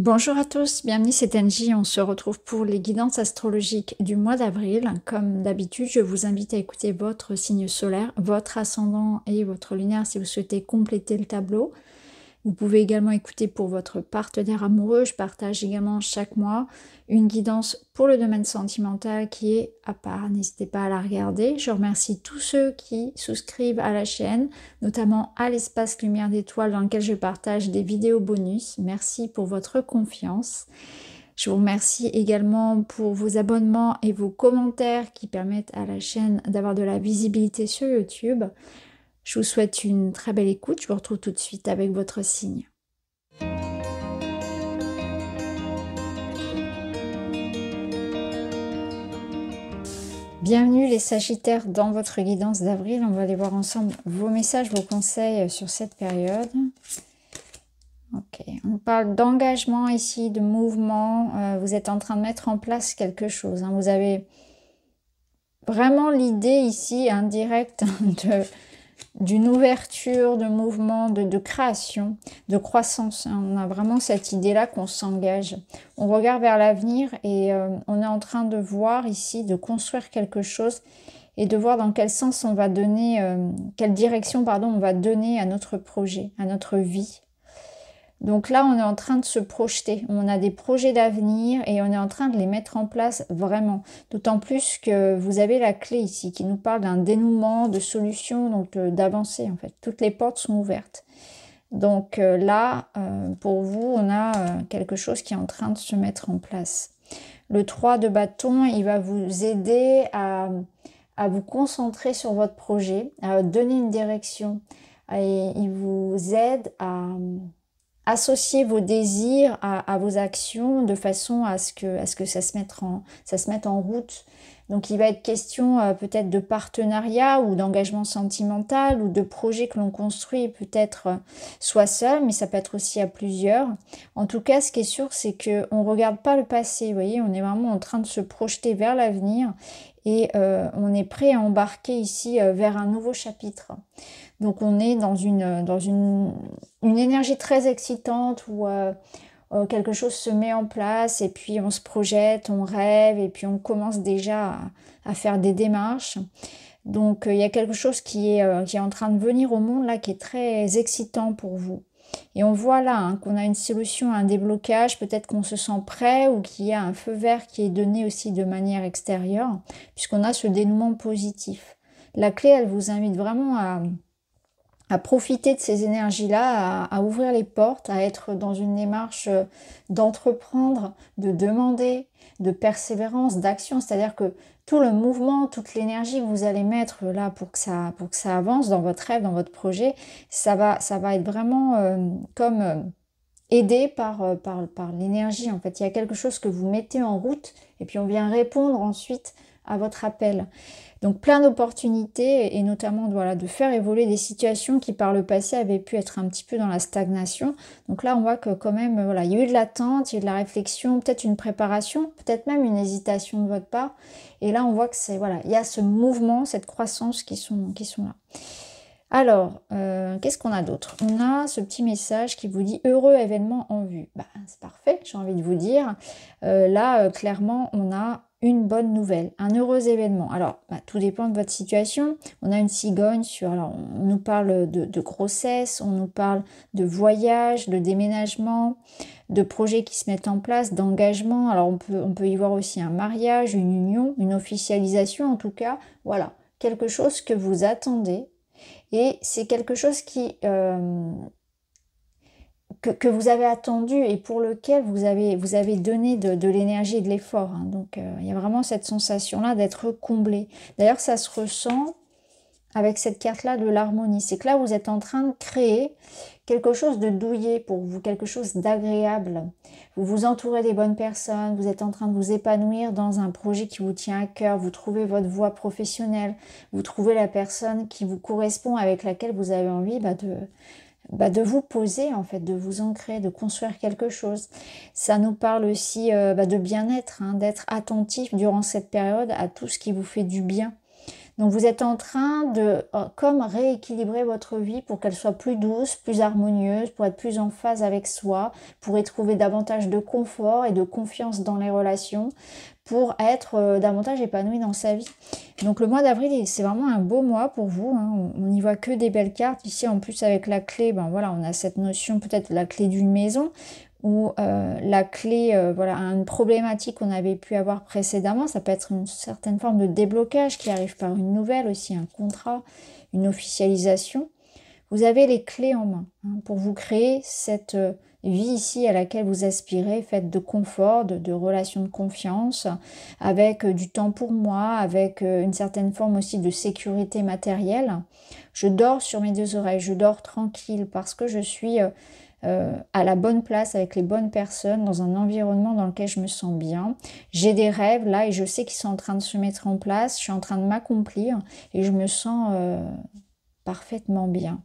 Bonjour à tous, bienvenue, c'est Angie. On se retrouve pour les guidances astrologiques du mois d'avril. Comme d'habitude, je vous invite à écouter votre signe solaire, votre ascendant et votre lunaire si vous souhaitez compléter le tableau. Vous pouvez également écouter pour votre partenaire amoureux. Je partage également chaque mois une guidance pour le domaine sentimental qui est à part. N'hésitez pas à la regarder. Je remercie tous ceux qui souscrivent à la chaîne, notamment à l'espace Lumière d'étoiles dans lequel je partage des vidéos bonus. Merci pour votre confiance. Je vous remercie également pour vos abonnements et vos commentaires qui permettent à la chaîne d'avoir de la visibilité sur YouTube. Je vous souhaite une très belle écoute. Je vous retrouve tout de suite avec votre signe. Bienvenue les Sagittaires dans votre guidance d'avril. On va aller voir ensemble vos messages, vos conseils sur cette période. Ok, on parle d'engagement ici, de mouvement. Vous êtes en train de mettre en place quelque chose. Vous avez vraiment l'idée ici, indirecte, d'une ouverture, de mouvement, de création, de croissance. On a vraiment cette idée-là qu'on s'engage. On regarde vers l'avenir et on est en train de voir ici, de construire quelque chose et de voir dans quel sens on va donner, quelle direction, pardon, on va donner à notre projet, à notre vie. Donc là, on est en train de se projeter. On a des projets d'avenir et on est en train de les mettre en place vraiment. D'autant plus que vous avez la clé ici qui nous parle d'un dénouement, de solution, donc d'avancer en fait. Toutes les portes sont ouvertes. Donc là, pour vous, on a quelque chose qui est en train de se mettre en place. Le 3 de bâton, il va vous aider à vous concentrer sur votre projet, à donner une direction. Et il vous aide à associer vos désirs à vos actions de façon à ce que ça se mette en route. Donc il va être question peut-être de partenariat ou d'engagement sentimental ou de projet que l'on construit peut-être soit seul, mais ça peut être aussi à plusieurs. En tout cas, ce qui est sûr, c'est qu'on ne regarde pas le passé. Vous voyez, on est vraiment en train de se projeter vers l'avenir et on est prêt à embarquer ici vers un nouveau chapitre. Donc on est dans une énergie très excitante où quelque chose se met en place et puis on se projette, on rêve et puis on commence déjà à faire des démarches. Donc il y a quelque chose qui est en train de venir au monde là qui est très excitant pour vous. Et on voit là qu'on a une solution à un déblocage, peut-être qu'on se sent prêt ou qu'il y a un feu vert qui est donné aussi de manière extérieure puisqu'on a ce dénouement positif. La clé, elle vous invite vraiment à profiter de ces énergies-là, à ouvrir les portes, à être dans une démarche d'entreprendre, de demander, de persévérance, d'action. C'est-à-dire que tout le mouvement, toute l'énergie que vous allez mettre là pour que ça avance dans votre rêve, dans votre projet, ça va être vraiment comme aidé par l'énergie. En fait, il y a quelque chose que vous mettez en route et puis on vient répondre ensuite à votre appel. Donc plein d'opportunités et notamment voilà, de faire évoluer des situations qui par le passé avaient pu être un petit peu dans la stagnation. Donc là on voit que quand même voilà, il y a eu de l'attente, il y a eu de la réflexion, peut-être une préparation, peut-être même une hésitation de votre part. Et là on voit que c'est voilà, il y a ce mouvement, cette croissance qui sont là. Alors, qu'est-ce qu'on a d'autre? On a ce petit message qui vous dit « Heureux événement en vue ». Bah, c'est parfait, j'ai envie de vous dire. Là, clairement, on a une bonne nouvelle, un heureux événement. Alors, tout dépend de votre situation. On a une cigogne sur... Alors, on nous parle de grossesse, on nous parle de voyage, de déménagement, de projets qui se mettent en place, d'engagement. Alors, on peut y voir aussi un mariage, une union, une officialisation en tout cas. Voilà, quelque chose que vous attendez. Et c'est quelque chose que vous avez attendu et pour lequel vous avez donné de l'énergie et de l'effort. Donc il y a vraiment cette sensation-là d'être comblé. D'ailleurs, ça se ressent avec cette carte-là de l'harmonie. C'est que là, vous êtes en train de créer quelque chose de douillet pour vous, quelque chose d'agréable. Vous vous entourez des bonnes personnes, vous êtes en train de vous épanouir dans un projet qui vous tient à cœur, vous trouvez votre voie professionnelle, vous trouvez la personne qui vous correspond, avec laquelle vous avez envie de vous poser, en fait, de vous ancrer, de construire quelque chose. Ça nous parle aussi de bien-être, d'être attentif durant cette période à tout ce qui vous fait du bien. Donc vous êtes en train de comme rééquilibrer votre vie pour qu'elle soit plus douce, plus harmonieuse, pour être plus en phase avec soi, pour y trouver davantage de confort et de confiance dans les relations, pour être davantage épanoui dans sa vie. Donc le mois d'avril, c'est vraiment un beau mois pour vous, hein. On n'y voit que des belles cartes. Ici, en plus, avec la clé, ben voilà, on a cette notion, peut-être la clé d'une maison, ou la clé, voilà, à une problématique qu'on avait pu avoir précédemment. Ça peut être une certaine forme de déblocage qui arrive par une nouvelle aussi, un contrat, une officialisation. Vous avez les clés en main, hein, pour vous créer cette vie ici à laquelle vous aspirez, faite de confort, de relations de confiance, avec du temps pour moi, avec une certaine forme aussi de sécurité matérielle. Je dors sur mes deux oreilles, je dors tranquille parce que je suis à la bonne place avec les bonnes personnes, dans un environnement dans lequel je me sens bien. J'ai des rêves là et je sais qu'ils sont en train de se mettre en place, je suis en train de m'accomplir et je me sens parfaitement bien.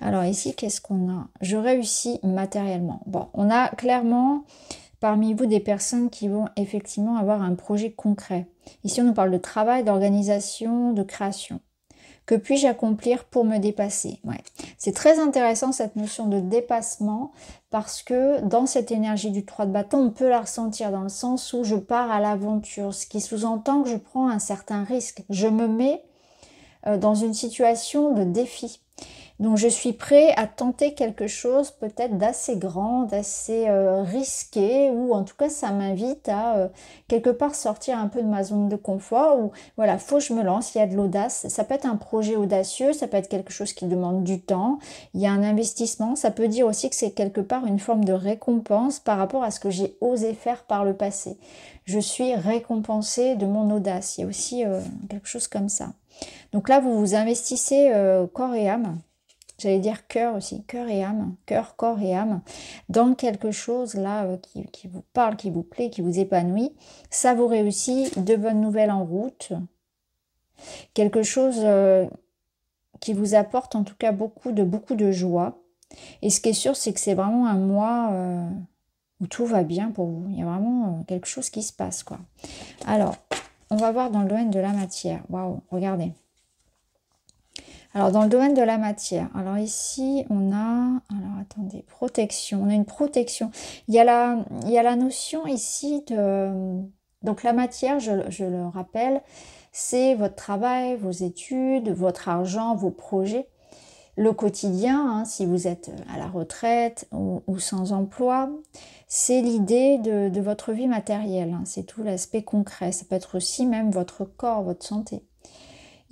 Alors ici, qu'est-ce qu'on a? Je réussis matériellement. Bon, on a clairement parmi vous des personnes qui vont effectivement avoir un projet concret. Ici, on nous parle de travail, d'organisation, de création. Que puis-je accomplir pour me dépasser? Ouais. C'est très intéressant cette notion de dépassement parce que dans cette énergie du 3 de bâton, on peut la ressentir dans le sens où je pars à l'aventure, ce qui sous-entend que je prends un certain risque. Je me mets dans une situation de défi. Donc je suis prêt à tenter quelque chose peut-être d'assez grand, d'assez risqué, ou en tout cas ça m'invite à quelque part sortir un peu de ma zone de confort, ou voilà, faut que je me lance, il y a de l'audace. Ça peut être un projet audacieux, ça peut être quelque chose qui demande du temps, il y a un investissement, ça peut dire aussi que c'est quelque part une forme de récompense par rapport à ce que j'ai osé faire par le passé. Je suis récompensée de mon audace, il y a aussi quelque chose comme ça. Donc là vous vous investissez corps et âme. J'allais dire cœur aussi, cœur et âme, cœur, corps et âme, dans quelque chose là qui vous parle, qui vous plaît, qui vous épanouit. Ça vous réussit, de bonnes nouvelles en route. Quelque chose qui vous apporte en tout cas beaucoup de joie. Et ce qui est sûr, c'est que c'est vraiment un mois où tout va bien pour vous. Il y a vraiment quelque chose qui se passe, quoi. Alors, on va voir dans le domaine de la matière. Waouh, regardez. Alors, dans le domaine de la matière, alors ici, on a, alors attendez, protection, on a une protection. Il y a la notion ici de, donc la matière, je le rappelle, c'est votre travail, vos études, votre argent, vos projets, le quotidien, hein, si vous êtes à la retraite ou sans emploi, c'est l'idée de votre vie matérielle, hein, c'est tout l'aspect concret, ça peut être aussi même votre corps, votre santé.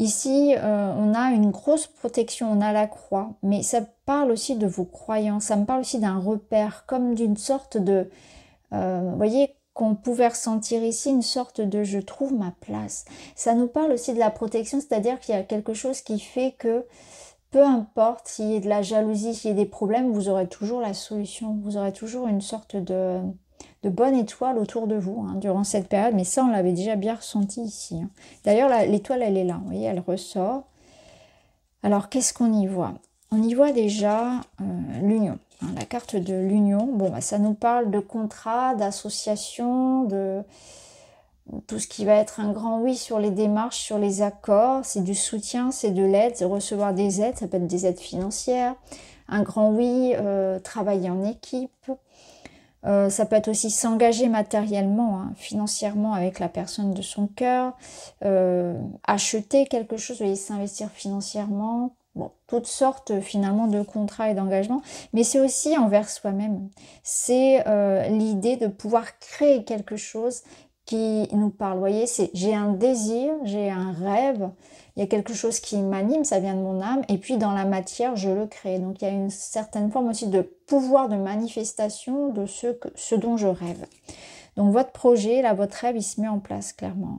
Ici, on a une grosse protection, on a la croix, mais ça parle aussi de vos croyances, ça me parle aussi d'un repère, comme d'une sorte de, vous voyez, qu'on pouvait ressentir ici, une sorte de « je trouve ma place ». Ça nous parle aussi de la protection, c'est-à-dire qu'il y a quelque chose qui fait que, peu importe s'il y a de la jalousie, s'il y a des problèmes, vous aurez toujours la solution, vous aurez toujours une sorte de bonne étoile autour de vous, hein, durant cette période, mais ça on l'avait déjà bien ressenti ici, hein. D'ailleurs l'étoile elle est là, vous voyez, elle ressort. Alors qu'est-ce qu'on y voit? On y voit déjà l'union, hein, la carte de l'union. Bon, bah, ça nous parle de contrat, d'association, de tout ce qui va être un grand oui sur les démarches, sur les accords. C'est du soutien, c'est de l'aide, c'est recevoir des aides, ça peut être des aides financières. Un grand oui, travailler en équipe. Ça peut être aussi s'engager matériellement, hein, financièrement avec la personne de son cœur, acheter quelque chose, vous voyez, s'investir financièrement, bon, toutes sortes finalement de contrats et d'engagements, mais c'est aussi envers soi-même. C'est l'idée de pouvoir créer quelque chose qui nous parle, vous voyez, c'est j'ai un désir, j'ai un rêve, il y a quelque chose qui m'anime, ça vient de mon âme, et puis dans la matière, je le crée. Donc il y a une certaine forme aussi de pouvoir de manifestation de ce dont je rêve. Donc votre projet, là, votre rêve, il se met en place clairement.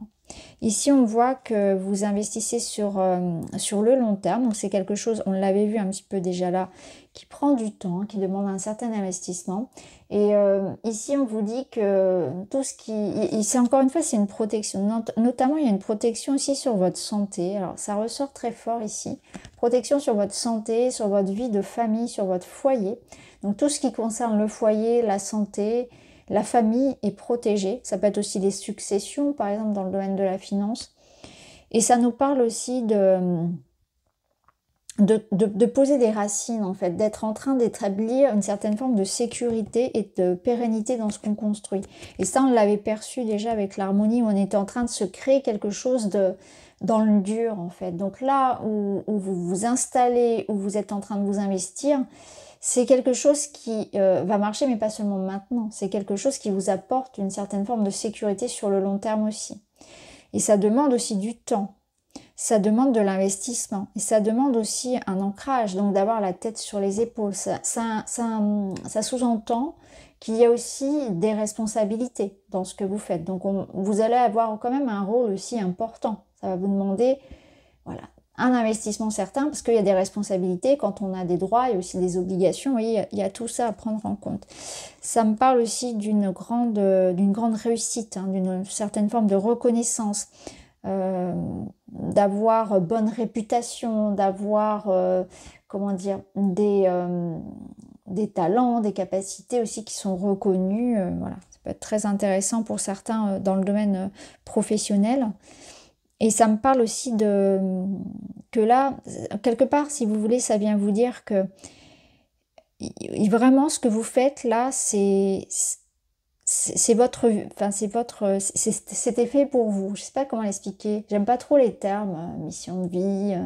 Ici, on voit que vous investissez sur le long terme. Donc c'est quelque chose, on l'avait vu un petit peu déjà là, qui prend du temps, qui demande un certain investissement. Et ici, on vous dit que tout ce qui... C'est encore une fois, c'est une protection. Notamment, il y a une protection aussi sur votre santé. Alors, ça ressort très fort ici. Protection sur votre santé, sur votre vie de famille, sur votre foyer. Donc, tout ce qui concerne le foyer, la santé, la famille est protégée. Ça peut être aussi les successions, par exemple, dans le domaine de la finance. Et ça nous parle aussi de poser des racines, en fait, d'être en train d'établir une certaine forme de sécurité et de pérennité dans ce qu'on construit. Et ça, on l'avait perçu déjà avec l'harmonie, où on était en train de se créer quelque chose dans le dur, en fait. Donc là où vous vous installez, où vous êtes en train de vous investir, c'est quelque chose qui va marcher, mais pas seulement maintenant. C'est quelque chose qui vous apporte une certaine forme de sécurité sur le long terme aussi. Et ça demande aussi du temps. Ça demande de l'investissement et ça demande aussi un ancrage, donc d'avoir la tête sur les épaules. Ça sous-entend qu'il y a aussi des responsabilités dans ce que vous faites. Donc vous allez avoir quand même un rôle aussi important. Ça va vous demander, voilà, un investissement certain parce qu'il y a des responsabilités. Quand on a des droits, il y a aussi des obligations. Vous voyez, il y a tout ça à prendre en compte. Ça me parle aussi d'une grande réussite, hein, d'une certaine forme de reconnaissance. D'avoir bonne réputation, d'avoir comment dire, des talents, des capacités aussi qui sont reconnus. Voilà, ça peut être très intéressant pour certains dans le domaine professionnel. Et ça me parle aussi que là, quelque part, si vous voulez, ça vient vous dire que vraiment ce que vous faites là, c'était fait pour vous. Je sais pas comment l'expliquer. J'aime pas trop les termes, mission de vie,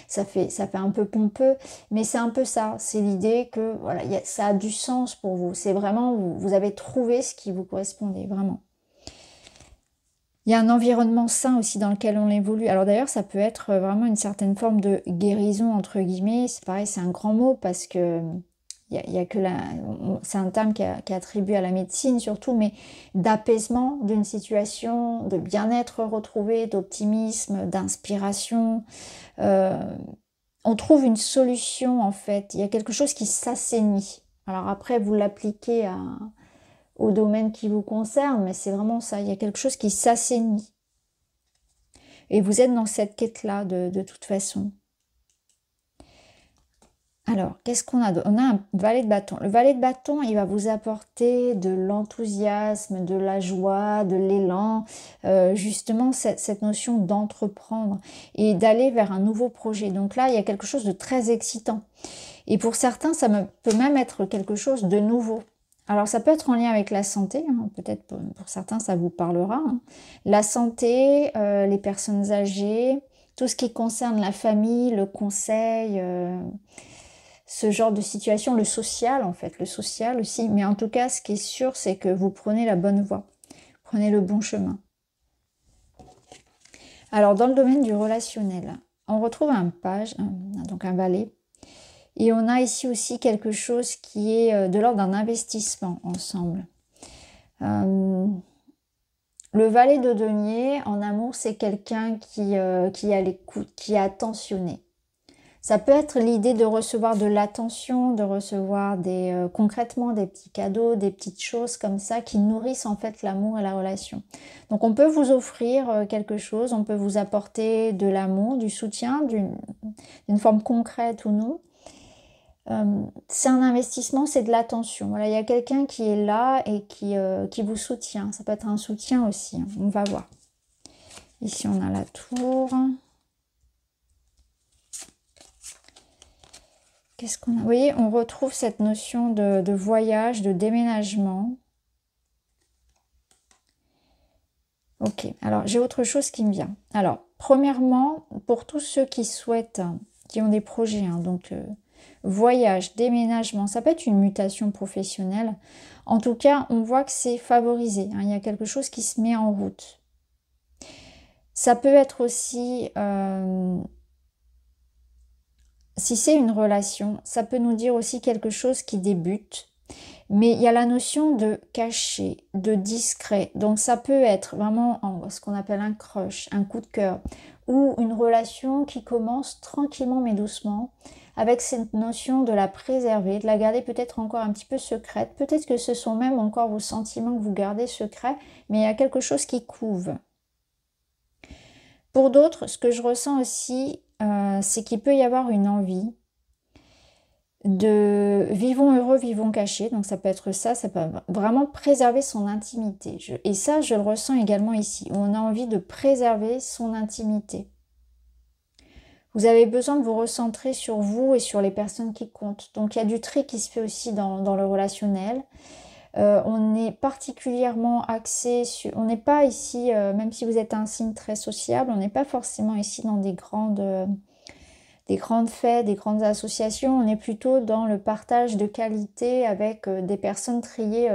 ça fait un peu pompeux, mais c'est un peu ça. C'est l'idée que voilà, ça a du sens pour vous. C'est vraiment, vous avez trouvé ce qui vous correspondait, vraiment. Il y a un environnement sain aussi dans lequel on évolue. Alors d'ailleurs, ça peut être vraiment une certaine forme de guérison, entre guillemets. C'est pareil, c'est un grand mot parce que y a que c'est un terme qui est attribué à la médecine surtout, mais d'apaisement d'une situation, de bien-être retrouvé, d'optimisme, d'inspiration. On trouve une solution en fait. Il y a quelque chose qui s'assainit. Alors après, vous l'appliquez au domaine qui vous concerne, mais c'est vraiment ça. Il y a quelque chose qui s'assainit. Et vous êtes dans cette quête-là de toute façon. Alors, qu'est-ce qu'on a d'autre? On a un valet de bâton. Le valet de bâton, il va vous apporter de l'enthousiasme, de la joie, de l'élan, justement cette notion d'entreprendre et d'aller vers un nouveau projet. Donc là, il y a quelque chose de très excitant. Et pour certains, peut même être quelque chose de nouveau. Alors, ça peut être en lien avec la santé, hein. Peut-être pour certains, ça vous parlera, hein. La santé, les personnes âgées, tout ce qui concerne la famille, le conseil, ce genre de situation, le social en fait, le social aussi. Mais en tout cas, ce qui est sûr, c'est que vous prenez la bonne voie, prenez le bon chemin. Alors, dans le domaine du relationnel, on retrouve un page, donc un valet. Et on a ici aussi quelque chose qui est de l'ordre d'un investissement ensemble. Le valet de denier, en amour, c'est quelqu'un qui est à l'écoute, qui est attentionné. Ça peut être l'idée de recevoir de l'attention, de recevoir concrètement des petits cadeaux, des petites choses comme ça qui nourrissent en fait l'amour et la relation. Donc on peut vous offrir quelque chose, on peut vous apporter de l'amour, du soutien, d'une forme concrète ou non. C'est un investissement, c'est de l'attention. Voilà, il y a quelqu'un qui est là et qui vous soutient. Ça peut être un soutien aussi, hein. On va voir. Ici, on a la tour. Qu'est-ce qu'on a? Vous voyez, on retrouve cette notion de voyage, de déménagement. Ok, alors j'ai autre chose qui me vient. Alors, premièrement, pour tous ceux qui souhaitent, qui ont des projets, hein, donc voyage, déménagement, ça peut être une mutation professionnelle. En tout cas, on voit que c'est favorisé, hein, il y a quelque chose qui se met en route. Ça peut être aussi, si c'est une relation, ça peut nous dire aussi quelque chose qui débute. Mais il y a la notion de caché, de discret. Donc ça peut être vraiment ce qu'on appelle un crush, un coup de cœur, ou une relation qui commence tranquillement mais doucement, avec cette notion de la préserver, de la garder peut-être encore un petit peu secrète. Peut-être que ce sont même encore vos sentiments que vous gardez secrets, mais il y a quelque chose qui couve. Pour d'autres, ce que je ressens aussi, c'est qu'il peut y avoir une envie de vivons heureux, vivons cachés. Donc ça peut être ça peut vraiment préserver son intimité. Et ça, je le ressens également ici, où on a envie de préserver son intimité. Vous avez besoin de vous recentrer sur vous et sur les personnes qui comptent. Donc il y a du tri qui se fait aussi dans le relationnel. On est particulièrement axé sur... On n'est pas ici, même si vous êtes un signe très sociable, on n'est pas forcément ici dans des grandes fêtes, des grandes associations. On est plutôt dans le partage de qualité avec des personnes triées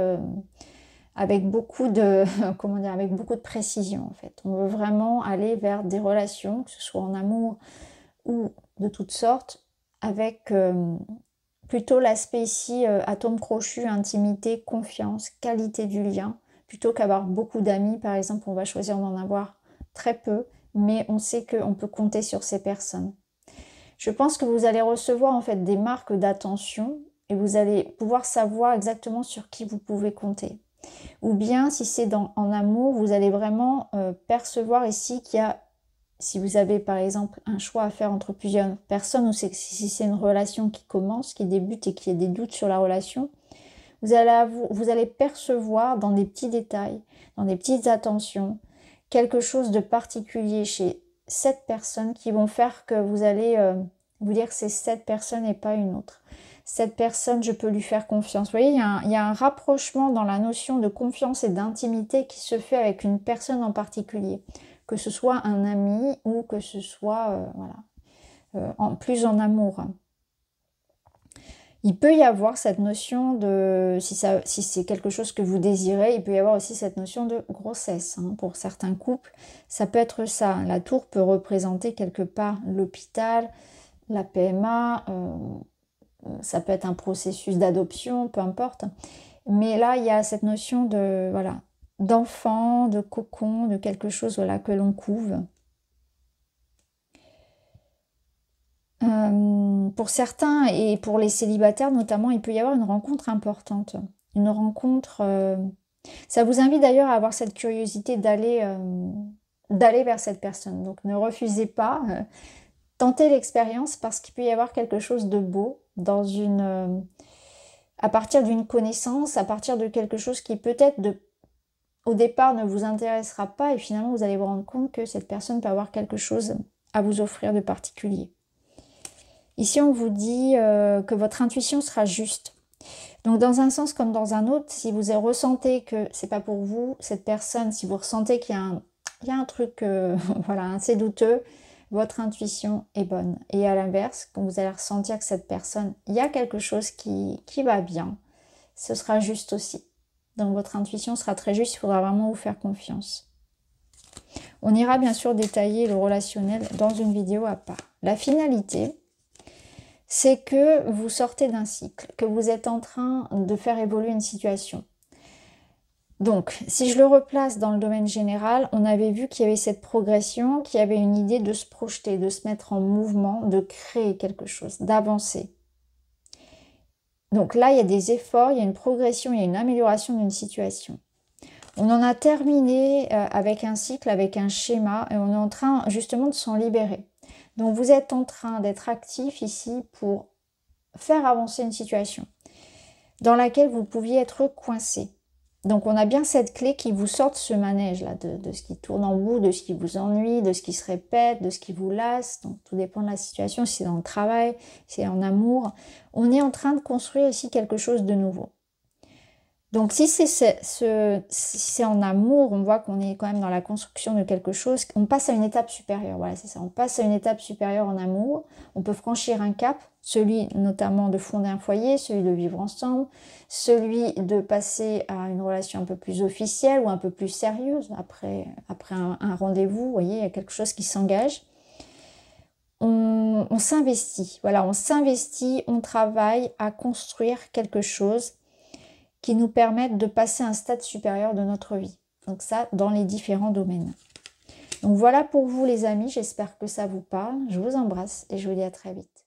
avec beaucoup de, comment dire, avec beaucoup de précision en fait. On veut vraiment aller vers des relations, que ce soit en amour ou de toutes sortes, avec plutôt l'aspect ici atome crochu, intimité, confiance, qualité du lien, plutôt qu'avoir beaucoup d'amis. Par exemple, on va choisir d'en avoir très peu, mais on sait qu'on peut compter sur ces personnes. Je pense que vous allez recevoir en fait des marques d'attention et vous allez pouvoir savoir exactement sur qui vous pouvez compter. Ou bien, si c'est en amour, vous allez vraiment percevoir ici qu'il y a, si vous avez par exemple un choix à faire entre plusieurs personnes, ou si c'est une relation qui commence, qui débute et qu'il y a des doutes sur la relation, vous allez percevoir dans des petits détails, dans des petites attentions, quelque chose de particulier chez cette personne qui vont faire que vous allez vous dire que c'est cette personne et pas une autre. Cette personne, je peux lui faire confiance. Vous voyez, il y a un rapprochement dans la notion de confiance et d'intimité qui se fait avec une personne en particulier. Que ce soit un ami ou que ce soit plus en amour. Il peut y avoir cette notion de, si c'est quelque chose que vous désirez, il peut y avoir aussi cette notion de grossesse. Pour certains couples, ça peut être ça. La tour peut représenter quelque part l'hôpital, la PMA, ça peut être un processus d'adoption, peu importe. Mais là, il y a cette notion de, voilà, d'enfant, de cocon, de quelque chose que l'on couve. Pour certains et pour les célibataires notamment, il peut y avoir une rencontre importante. Une rencontre... ça vous invite d'ailleurs à avoir cette curiosité d'aller vers cette personne. Donc ne refusez pas. Tentez l'expérience parce qu'il peut y avoir quelque chose de beau dans à partir d'une connaissance, à partir de quelque chose qui peut-être au départ ne vous intéressera pas et finalement vous allez vous rendre compte que cette personne peut avoir quelque chose à vous offrir de particulier. Ici, on vous dit que votre intuition sera juste. Donc, dans un sens comme dans un autre, si vous ressentez que c'est pas pour vous, cette personne, si vous ressentez qu'il y a un truc voilà, assez douteux, votre intuition est bonne. Et à l'inverse, quand vous allez ressentir que cette personne, il y a quelque chose qui va bien, ce sera juste aussi. Donc, votre intuition sera très juste, il faudra vraiment vous faire confiance. On ira bien sûr détailler le relationnel dans une vidéo à part. La finalité, c'est que vous sortez d'un cycle, que vous êtes en train de faire évoluer une situation. Donc, si je le replace dans le domaine général, on avait vu qu'il y avait cette progression, qu'il y avait une idée de se projeter, de se mettre en mouvement, de créer quelque chose, d'avancer. Donc là, il y a des efforts, il y a une progression, il y a une amélioration d'une situation. On en a terminé avec un cycle, avec un schéma, et on est en train justement de s'en libérer. Donc vous êtes en train d'être actif ici pour faire avancer une situation dans laquelle vous pouviez être coincé. Donc on a bien cette clé qui vous sort de ce manège-là, de ce qui tourne en bout, de ce qui vous ennuie, de ce qui se répète, de ce qui vous lasse. Donc tout dépend de la situation, si c'est dans le travail, si c'est en amour. On est en train de construire ici quelque chose de nouveau. Donc si c'est en amour, on voit qu'on est quand même dans la construction de quelque chose, on passe à une étape supérieure, voilà c'est ça, on passe à une étape supérieure en amour, on peut franchir un cap, celui notamment de fonder un foyer, celui de vivre ensemble, celui de passer à une relation un peu plus officielle ou un peu plus sérieuse, après un rendez-vous, vous voyez, il y a quelque chose qui s'engage. On s'investit, voilà, on s'investit, on travaille à construire quelque chose qui nous permettent de passer à un stade supérieur de notre vie. Donc ça, dans les différents domaines. Donc voilà pour vous les amis, j'espère que ça vous parle. Je vous embrasse et je vous dis à très vite.